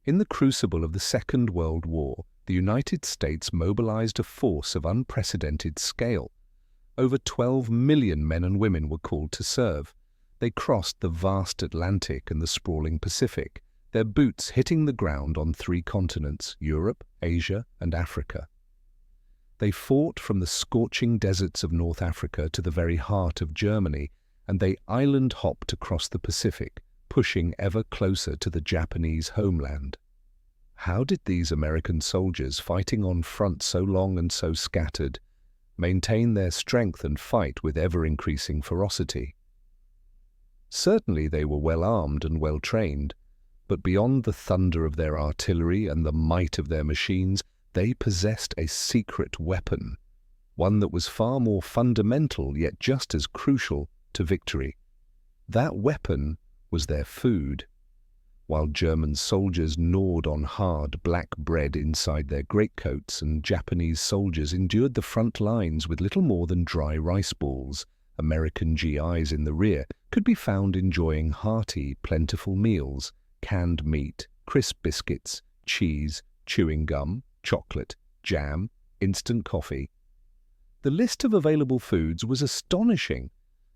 In the crucible of the Second World War, the United States mobilized a force of unprecedented scale. Over 12 million men and women were called to serve. They crossed the vast Atlantic and the sprawling Pacific, their boots hitting the ground on 3 continents, Europe, Asia, and Africa. They fought from the scorching deserts of North Africa to the very heart of Germany, and they island-hopped across the Pacific, pushing ever closer to the Japanese homeland. How did these American soldiers, fighting on fronts so long and so scattered, maintain their strength and fight with ever-increasing ferocity? Certainly they were well-armed and well-trained, but beyond the thunder of their artillery and the might of their machines, they possessed a secret weapon, one that was far more fundamental yet just as crucial to victory. That weapon was their food. While German soldiers gnawed on hard black bread inside their greatcoats and Japanese soldiers endured the front lines with little more than dry rice balls, American GIs in the rear could be found enjoying hearty, plentiful meals, canned meat, crisp biscuits, cheese, chewing gum, chocolate, jam, instant coffee. The list of available foods was astonishing.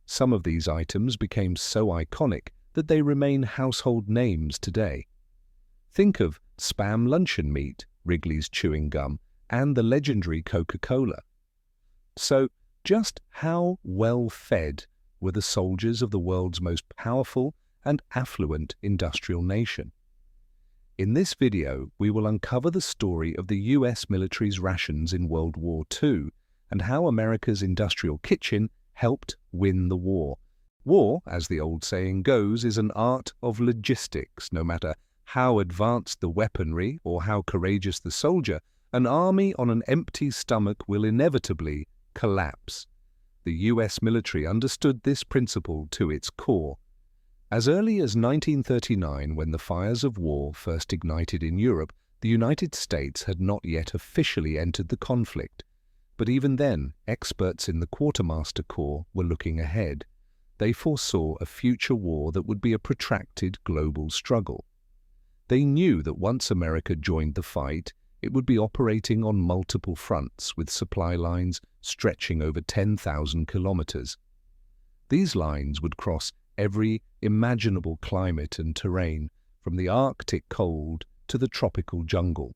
Some of these items became so iconic that they remain household names today. Think of Spam luncheon meat, Wrigley's chewing gum, and the legendary Coca-Cola. So, just how well-fed were the soldiers of the world's most powerful and affluent industrial nation? In this video, we will uncover the story of the US military's rations in World War II and how America's industrial kitchen helped win the war. War, as the old saying goes, is an art of logistics. No matter how advanced the weaponry or how courageous the soldier, an army on an empty stomach will inevitably collapse. The US military understood this principle to its core. As early as 1939, when the fires of war first ignited in Europe, the United States had not yet officially entered the conflict. But even then, experts in the Quartermaster Corps were looking ahead. They foresaw a future war that would be a protracted global struggle. They knew that once America joined the fight, it would be operating on multiple fronts with supply lines stretching over 10,000 kilometers. These lines would cross every imaginable climate and terrain, from the Arctic cold to the tropical jungle.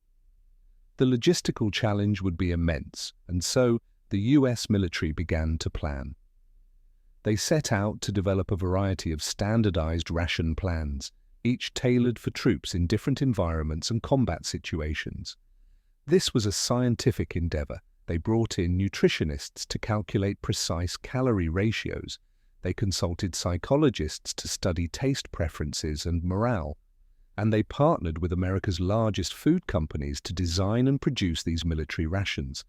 The logistical challenge would be immense, and so the US military began to plan. They set out to develop a variety of standardized ration plans, each tailored for troops in different environments and combat situations. This was a scientific endeavor. They brought in nutritionists to calculate precise calorie ratios. They consulted psychologists to study taste preferences and morale. And they partnered with America's largest food companies to design and produce these military rations.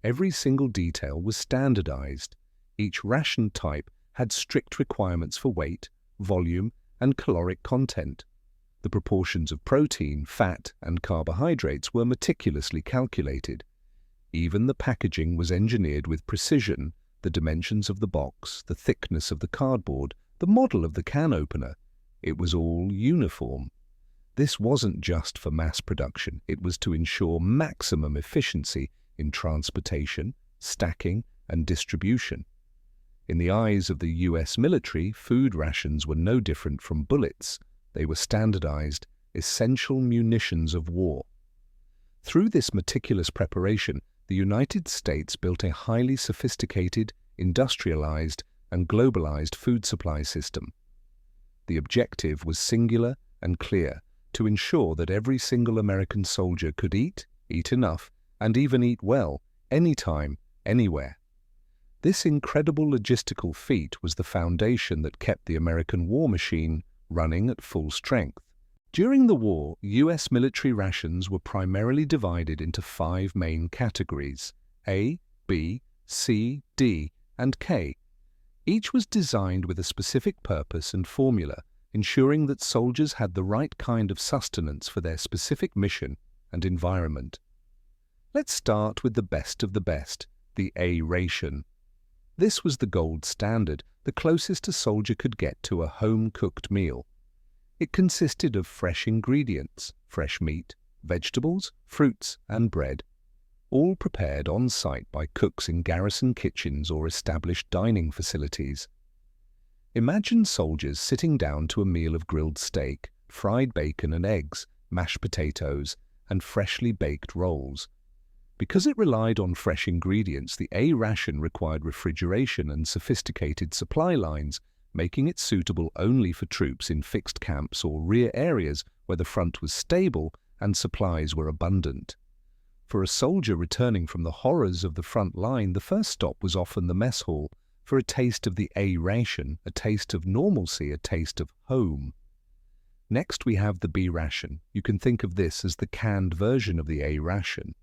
Every single detail was standardized. Each ration type had strict requirements for weight, volume, and caloric content. The proportions of protein, fat, and carbohydrates were meticulously calculated. Even the packaging was engineered with precision. The dimensions of the box, the thickness of the cardboard, the model of the can opener. It was all uniform. This wasn't just for mass production. It was to ensure maximum efficiency in transportation, stacking, and distribution. In the eyes of the US military, food rations were no different from bullets. They were standardized, essential munitions of war. Through this meticulous preparation, the United States built a highly sophisticated, industrialized, and globalized food supply system. The objective was singular and clear: to ensure that every single American soldier could eat enough, and even eat well, anytime, anywhere. This incredible logistical feat was the foundation that kept the American war machine running at full strength. During the war, US military rations were primarily divided into 5 main categories: A, B, C, D, and K. Each was designed with a specific purpose and formula, ensuring that soldiers had the right kind of sustenance for their specific mission and environment. Let's start with the best of the best, the A ration. This was the gold standard, the closest a soldier could get to a home-cooked meal. It consisted of fresh ingredients, fresh meat, vegetables, fruits, and bread, all prepared on site by cooks in garrison kitchens or established dining facilities. Imagine soldiers sitting down to a meal of grilled steak, fried bacon and eggs, mashed potatoes, and freshly baked rolls. Because it relied on fresh ingredients, the A ration required refrigeration and sophisticated supply lines, making it suitable only for troops in fixed camps or rear areas where the front was stable and supplies were abundant. For a soldier returning from the horrors of the front line, the first stop was often the mess hall for a taste of the A ration, a taste of normalcy, a taste of home. Next we have the B ration. You can think of this as the canned version of the A ration.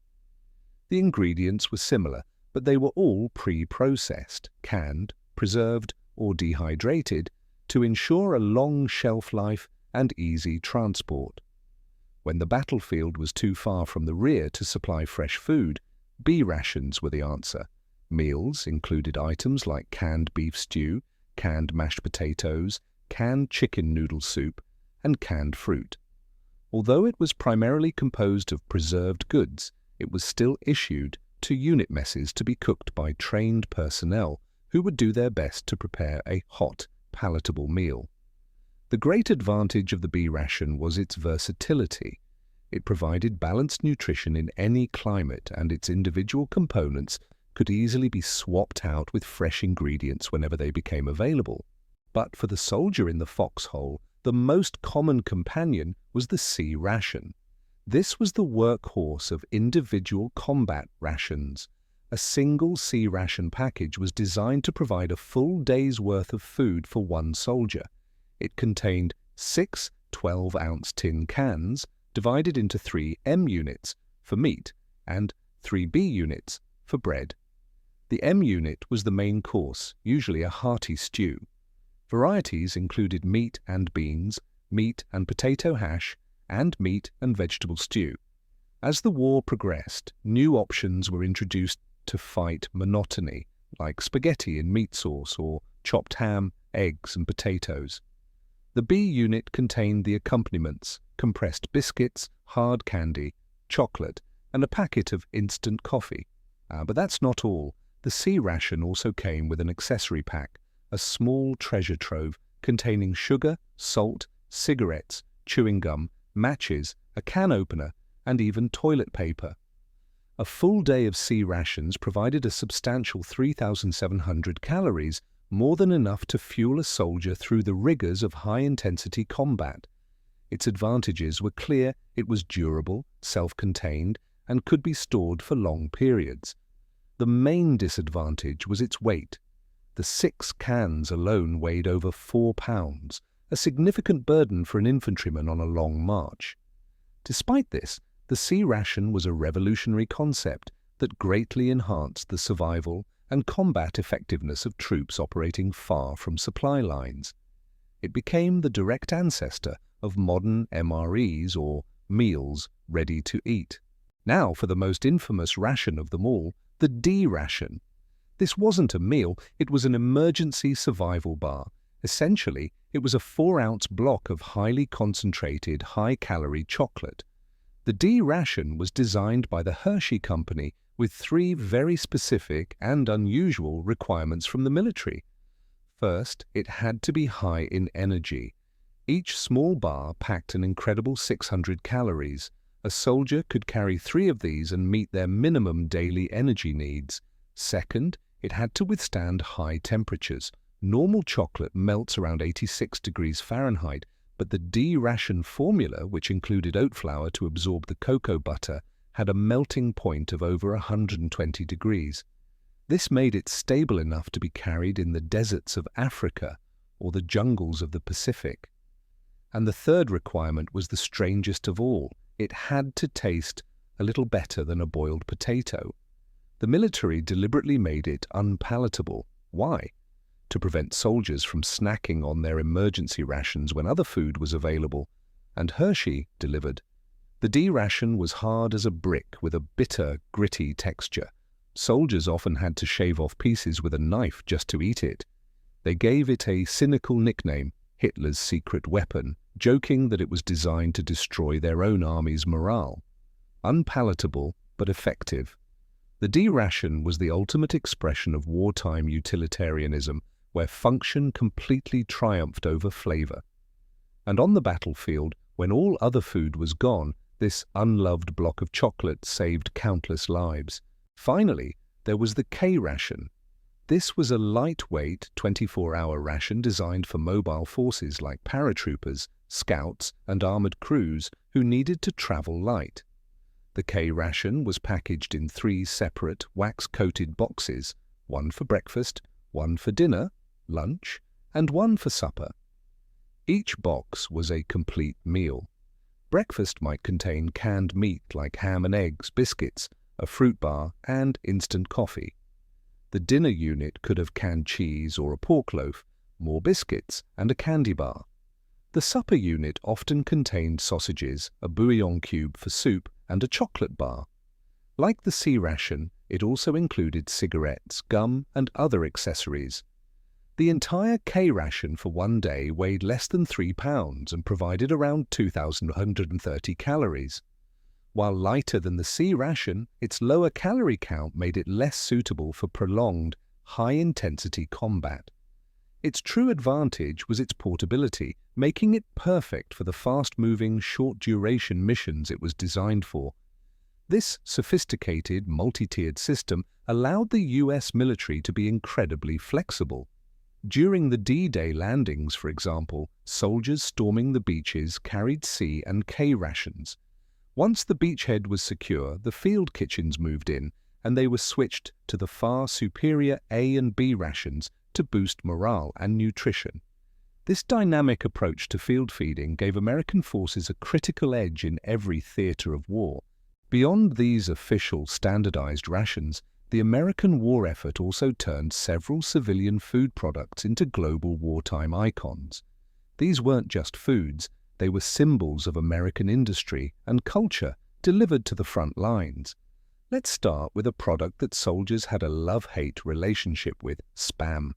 The ingredients were similar, but they were all pre-processed, canned, preserved, or dehydrated to ensure a long shelf life and easy transport. When the battlefield was too far from the rear to supply fresh food, B rations were the answer. Meals included items like canned beef stew, canned mashed potatoes, canned chicken noodle soup, and canned fruit. Although it was primarily composed of preserved goods, it was still issued to unit messes to be cooked by trained personnel who would do their best to prepare a hot, palatable meal. The great advantage of the B ration was its versatility. It provided balanced nutrition in any climate, and its individual components could easily be swapped out with fresh ingredients whenever they became available. But for the soldier in the foxhole, the most common companion was the C ration. This was the workhorse of individual combat rations. A single C ration package was designed to provide a full day's worth of food for one soldier. It contained 6 12-ounce tin cans, divided into 3 M units for meat and 3 B units for bread. The M unit was the main course, usually a hearty stew. Varieties included meat and beans, meat and potato hash, and meat and vegetable stew. As the war progressed, new options were introduced to fight monotony, like spaghetti in meat sauce or chopped ham, eggs, and potatoes. The B unit contained the accompaniments: compressed biscuits, hard candy, chocolate, and a packet of instant coffee. But that's not all. The C ration also came with an accessory pack, a small treasure trove containing sugar, salt, cigarettes, chewing gum, matches, a can opener, and even toilet paper. A full day of C rations provided a substantial 3,700 calories, more than enough to fuel a soldier through the rigors of high-intensity combat. Its advantages were clear: it was durable, self-contained, and could be stored for long periods. The main disadvantage was its weight. The 6 cans alone weighed over 4 pounds, a significant burden for an infantryman on a long march. Despite this, the C ration was a revolutionary concept that greatly enhanced the survival and combat effectiveness of troops operating far from supply lines. It became the direct ancestor of modern MREs, or meals ready to eat. Now for the most infamous ration of them all, the D ration. This wasn't a meal, it was an emergency survival bar. Essentially, it was a 4-ounce block of highly concentrated, high-calorie chocolate. The D ration was designed by the Hershey Company with 3 very specific and unusual requirements from the military. First, it had to be high in energy. Each small bar packed an incredible 600 calories. A soldier could carry 3 of these and meet their minimum daily energy needs. Second, it had to withstand high temperatures. Normal chocolate melts around 86 degrees Fahrenheit, but the D ration formula, which included oat flour to absorb the cocoa butter, had a melting point of over 120 degrees. This made it stable enough to be carried in the deserts of Africa or the jungles of the Pacific. And the third requirement was the strangest of all. It had to taste a little better than a boiled potato. The military deliberately made it unpalatable. Why? To prevent soldiers from snacking on their emergency rations when other food was available, and Hershey delivered. The D ration was hard as a brick with a bitter, gritty texture. Soldiers often had to shave off pieces with a knife just to eat it. They gave it a cynical nickname, Hitler's secret weapon, joking that it was designed to destroy their own army's morale. Unpalatable, but effective. The D ration was the ultimate expression of wartime utilitarianism, where function completely triumphed over flavor. And on the battlefield, when all other food was gone, this unloved block of chocolate saved countless lives. Finally, there was the K ration. This was a lightweight 24-hour ration designed for mobile forces like paratroopers, scouts, and armored crews who needed to travel light. The K ration was packaged in 3 separate wax-coated boxes, one for breakfast, one for dinner, lunch, and one for supper. Each box was a complete meal. Breakfast might contain canned meat like ham and eggs, biscuits, a fruit bar, and instant coffee. The dinner unit could have canned cheese or a pork loaf, more biscuits, and a candy bar. The supper unit often contained sausages, a bouillon cube for soup, and a chocolate bar. Like the C ration, it also included cigarettes, gum, and other accessories. The entire K ration for one day weighed less than 3 pounds and provided around 2,130 calories. While lighter than the C ration, its lower calorie count made it less suitable for prolonged, high-intensity combat. Its true advantage was its portability, making it perfect for the fast-moving, short-duration missions it was designed for. This sophisticated, multi-tiered system allowed the US military to be incredibly flexible. During the D-Day landings, for example, soldiers storming the beaches carried C and K rations. Once the beachhead was secure, the field kitchens moved in, and they were switched to the far superior A and B rations to boost morale and nutrition. This dynamic approach to field feeding gave American forces a critical edge in every theater of war. Beyond these official standardized rations, the American war effort also turned several civilian food products into global wartime icons. These weren't just foods, they were symbols of American industry and culture delivered to the front lines. Let's start with a product that soldiers had a love-hate relationship with: Spam.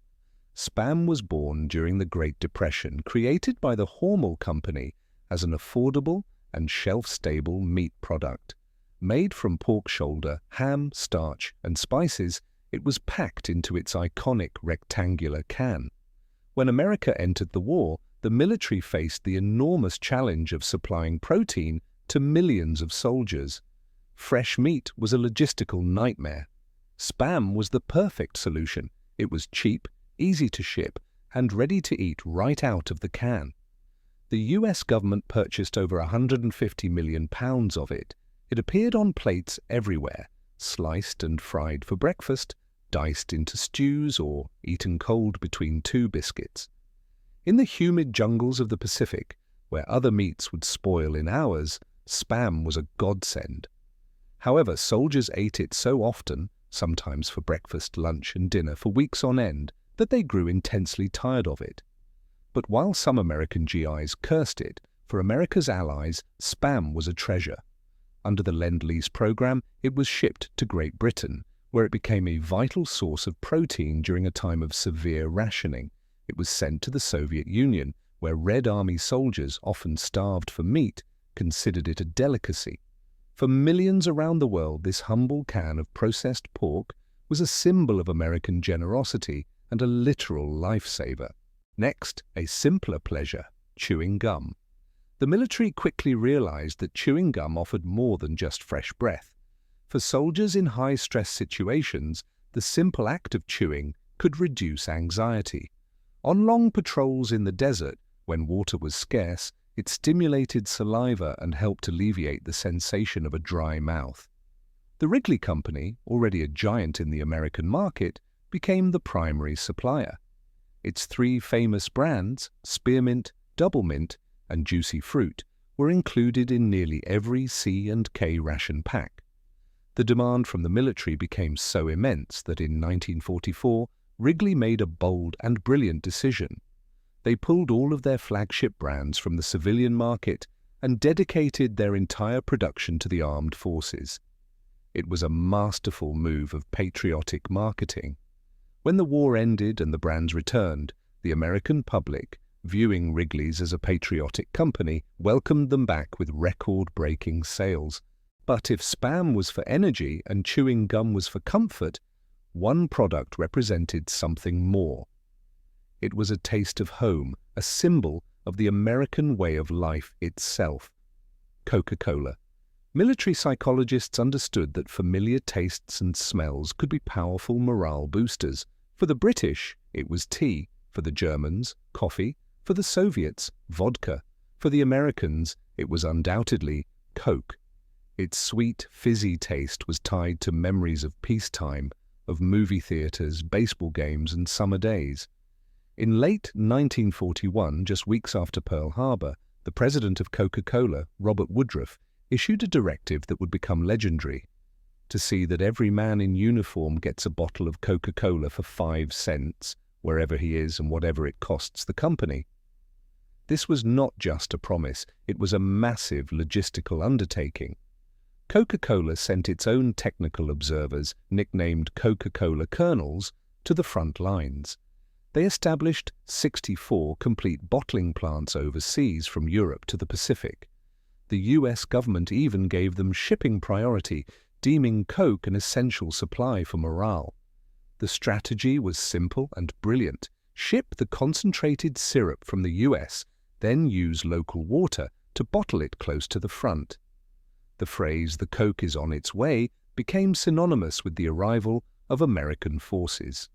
Spam was born during the Great Depression, created by the Hormel Company as an affordable and shelf-stable meat product. Made from pork shoulder, ham, starch, and spices, it was packed into its iconic rectangular can. When America entered the war, the military faced the enormous challenge of supplying protein to millions of soldiers. Fresh meat was a logistical nightmare. Spam was the perfect solution. It was cheap, easy to ship, and ready to eat right out of the can. The US government purchased over 150 million pounds of it. It appeared on plates everywhere, sliced and fried for breakfast, diced into stews, or eaten cold between 2 biscuits. In the humid jungles of the Pacific, where other meats would spoil in hours, Spam was a godsend. However, soldiers ate it so often, sometimes for breakfast, lunch, and dinner for weeks on end, that they grew intensely tired of it. But while some American GIs cursed it, for America's allies, Spam was a treasure. Under the Lend-Lease program, it was shipped to Great Britain, where it became a vital source of protein during a time of severe rationing. It was sent to the Soviet Union, where Red Army soldiers, often starved for meat, considered it a delicacy. For millions around the world, this humble can of processed pork was a symbol of American generosity and a literal lifesaver. Next, a simpler pleasure: chewing gum. The military quickly realized that chewing gum offered more than just fresh breath. For soldiers in high-stress situations, the simple act of chewing could reduce anxiety. On long patrols in the desert, when water was scarce, it stimulated saliva and helped alleviate the sensation of a dry mouth. The Wrigley Company, already a giant in the American market, became the primary supplier. Its 3 famous brands, Spearmint, Double Mint, and Juicy Fruit, were included in nearly every C and K ration pack. The demand from the military became so immense that in 1944, Wrigley made a bold and brilliant decision. They pulled all of their flagship brands from the civilian market and dedicated their entire production to the armed forces. It was a masterful move of patriotic marketing. When the war ended and the brands returned, the American public, viewing Wrigley's as a patriotic company, welcomed them back with record-breaking sales. But if Spam was for energy and chewing gum was for comfort, one product represented something more. It was a taste of home, a symbol of the American way of life itself. Coca-Cola. Military psychologists understood that familiar tastes and smells could be powerful morale boosters. For the British, it was tea. For the Germans, coffee. For the Soviets, vodka. For the Americans, it was undoubtedly Coke. Its sweet, fizzy taste was tied to memories of peacetime, of movie theaters, baseball games, and summer days. In late 1941, just weeks after Pearl Harbor, the president of Coca-Cola, Robert Woodruff, issued a directive that would become legendary: to see that every man in uniform gets a bottle of Coca-Cola for 5 cents, wherever he is and whatever it costs the company. This was not just a promise, it was a massive logistical undertaking. Coca-Cola sent its own technical observers, nicknamed Coca-Cola Colonels, to the front lines. They established 64 complete bottling plants overseas from Europe to the Pacific. The US government even gave them shipping priority, deeming Coke an essential supply for morale. The strategy was simple and brilliant. Ship the concentrated syrup from the US, then use local water to bottle it close to the front. The phrase "the Coke is on its way" became synonymous with the arrival of American forces.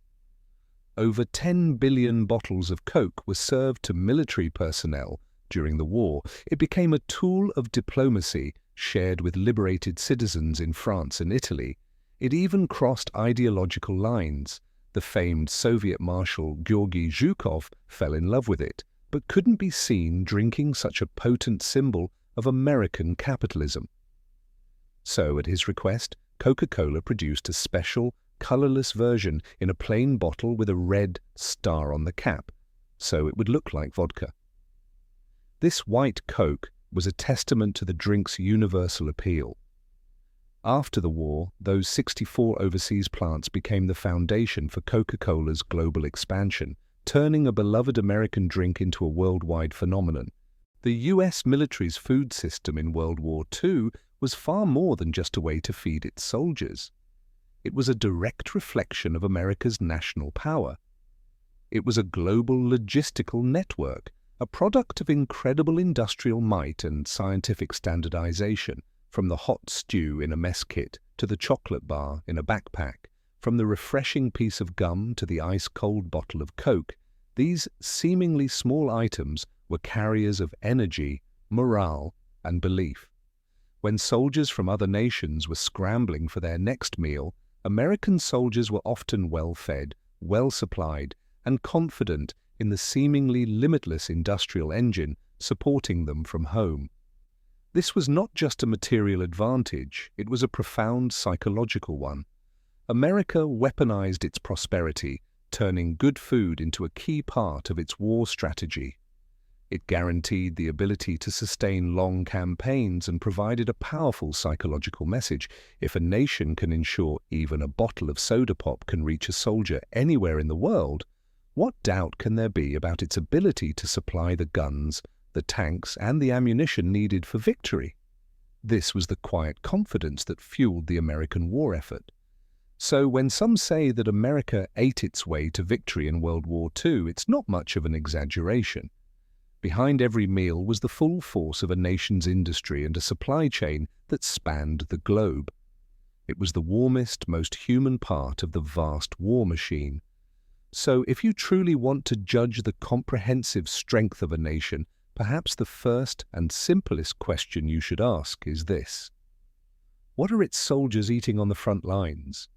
Over 10 billion bottles of Coke were served to military personnel during the war. It became a tool of diplomacy shared with liberated citizens in France and Italy. It even crossed ideological lines. The famed Soviet Marshal Georgy Zhukov fell in love with it, but couldn't be seen drinking such a potent symbol of American capitalism. So, at his request, Coca-Cola produced a special, colorless version in a plain bottle with a red star on the cap, so it would look like vodka. This white Coke was a testament to the drink's universal appeal. After the war, those 64 overseas plants became the foundation for Coca-Cola's global expansion, turning a beloved American drink into a worldwide phenomenon. The US military's food system in World War II was far more than just a way to feed its soldiers. It was a direct reflection of America's national power. It was a global logistical network, a product of incredible industrial might and scientific standardization, from the hot stew in a mess kit to the chocolate bar in a backpack, from the refreshing piece of gum to the ice-cold bottle of Coke. These seemingly small items were carriers of energy, morale, and belief. When soldiers from other nations were scrambling for their next meal, American soldiers were often well-fed, well-supplied, and confident in the seemingly limitless industrial engine supporting them from home. This was not just a material advantage, it was a profound psychological one. America weaponized its prosperity, turning good food into a key part of its war strategy. It guaranteed the ability to sustain long campaigns and provided a powerful psychological message. If a nation can ensure even a bottle of soda pop can reach a soldier anywhere in the world, what doubt can there be about its ability to supply the guns, the tanks, and the ammunition needed for victory? This was the quiet confidence that fueled the American war effort. So when some say that America ate its way to victory in World War II, it's not much of an exaggeration. Behind every meal was the full force of a nation's industry and a supply chain that spanned the globe. It was the warmest, most human part of the vast war machine. So if you truly want to judge the comprehensive strength of a nation, perhaps the first and simplest question you should ask is this: what are its soldiers eating on the front lines?